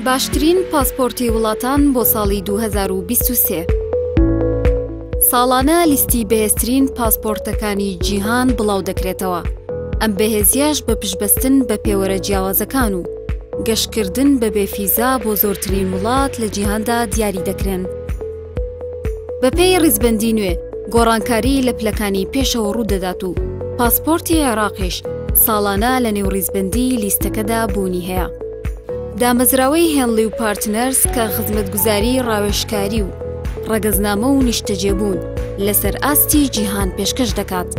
باشترین پاسپۆرتی وڵاتان بۆ ساڵی 2023 ساڵانە لیستی بەهێزترین پاسپۆرتەکانی جیهان بڵاو دەکرێتەوە. ئەم بەهێزیەش بە پشتبەستن بە پێوەرە جیاوازەکان و گەشتکردن بە بێفیزا بۆ زۆرترین وڵات لە جیهاندا دیاری دەکرێن. بەپێی ڕیزبەندی نوێ، گۆڕانکاری لە پلەکانی پێشەوە ڕوودەدات و پاسپۆرتی عێراقیش ساڵانە لە نێو ڕیزبەندی لیستەکەدا بوونی هەیە. دامەزراوەی هێنلی و پارتنەرز کە خزمەتگوزاری ڕاوێژکاری و ڕەگەزنامە و نیشتەجێبوون لەسەر ئاستی جیهان پێشکەش دەکات.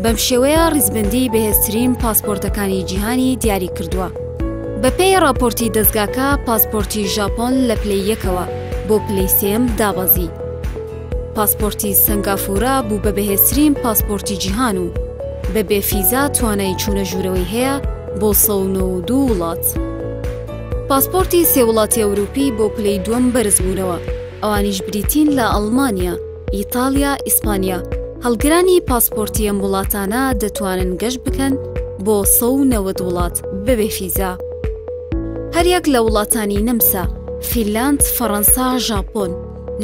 بەم شێوەیە ڕیزبەندی بەهێزترین پاسپۆرتەکانی جیهانی دیاری کردووە. بەپێی راپۆرتی دەستگاکە، پاسپۆرتی ژاپۆن لە پلەی یەکەوە بۆ پلەی سێم دابەزی. پاسپۆرتی سنگافورە بوو بە بەهێزترین پاسپۆرتی جیهان و بە بێفیزا توانای چوونە ژوورەوەی هەیە بۆ 192 وڵات. پاسپۆرتی سێ وڵاتی ئەوروپی بۆ پلەی دووەم بەرز بوونەوە، ئەوانیش بریتین لە ئەڵمانیا، ئیتالیا، ئیسپانیا. هەڵگرانی پاسپۆرتی ئەم وڵاتانە دەتوانن گەشت بکەن بۆ 190 وڵات بەبێ فیزا. هەریەک لە وڵاتانی نەمسا، فینلاند، فەڕەنسا، ژاپۆن،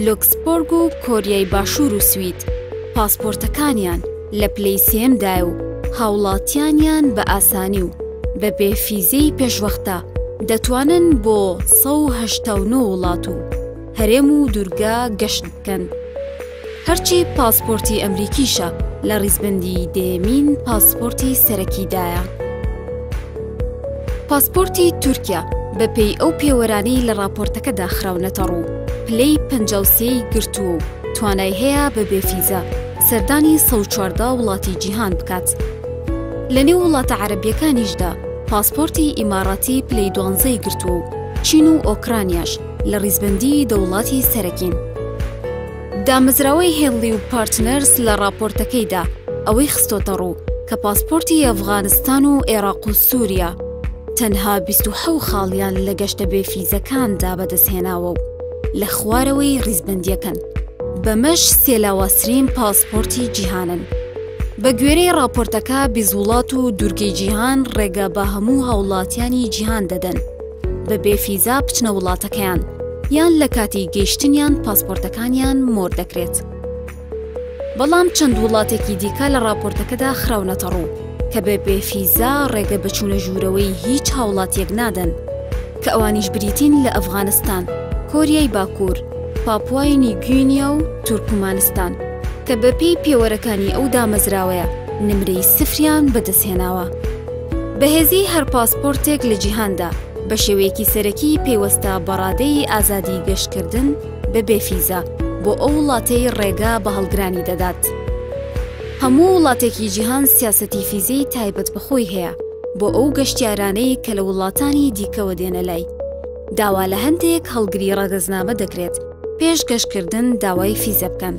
لوکسمبۆرگ و کۆریای باشوور و سوید پاسپۆرتەکانیان لە پلەی سێمدایە و هاوڵاتیانیان بە ئاسانی و بە بێفیزەی پێشوەختە دەتوانن بۆ 189 وڵات و هەرێم و دوورگە گەشت بکەن. هەرچی پاسپۆرتی ئەمریکیشە لە ڕیزبەندی دێمین پاسپۆرتی سەرەکیدایە. پاسپۆرتی تورکیا بەپێی ئەو پێوەرانەی لە راپۆرتەکەدا خراونەتە ڕوو، پلەی 53 گرتووە و توانای هەیە بە بێفیزا سەردانی 114 وڵاتی جیهان بکات. لە نێو وڵاتە عەرەبیەکانیشدا پاسپۆرتی ئیماراتی پلەی 12 گرتووە و چین و ئۆکرانیاش لە ڕیزبەندی دەوڵاتی سەرەکین. دامەزراوەی هێنلی و پارتنەرز لە راپۆرتەکەیدا ئەوەی خستۆتە ڕوو کە پاسپۆرتی ئەفغانستان و عێراق و سووریا تەنها 27 خاڵیان لە گەشتە بێفیزەکاندا بەدەستهێناوە و لە خوارەوەی ڕیزبەندیەکەن. بەمەش سێلاوازترین پاسپۆرتی جیهانن. بە گوێرەی راپۆرتەکە بیزوڵات و دوورگەی جیهان ڕێگە بە هەموو هاوڵاتیانی جیهان دەدەن بە بێفیزا بچنە وڵاتەکەیان یان لە کاتی گەیشتنیان پاسپۆرتەکانیان مۆر دەکرێت. بەڵام چەند وڵاتێکی دیکە لە راپۆرتەکەدا خراونەتە ڕوو کە بە بێفیزا ڕێگە بە چوونە ژوورەوەی هیچ هاوڵاتیەک نادەن، کە ئەوانیش بریتین لە ئەفغانستان، کۆریای باکوور، پاپوای نیوگینیا و تورکمانستان کە بەپێی پێوەرەکانی ئەو دامەزراوەیە نمرەی سفریان بەدەستهێناوە. بەهێزی هەر پاسپۆرتێک لە جیهاندا بە شێوەیەکی سەرەکی پێوەستە بەڕادەی ئازادی گەشتکردن بە بێفیزا بۆ ئەو وڵاتەی ڕێگا بە هەڵگرانی دەدات. هەموو وڵاتێکی جیهان سیاسەتی فیزەی تایبەت بەخۆی هەیە بۆ ئەو گەشتیارانەی کە لە وڵاتانی دیکەوە دێنە لای. داوا لە هەندێک هەڵگری ڕەگەزنامە دەکرێت پێش گەشتکردن داوای فیزە بکەن.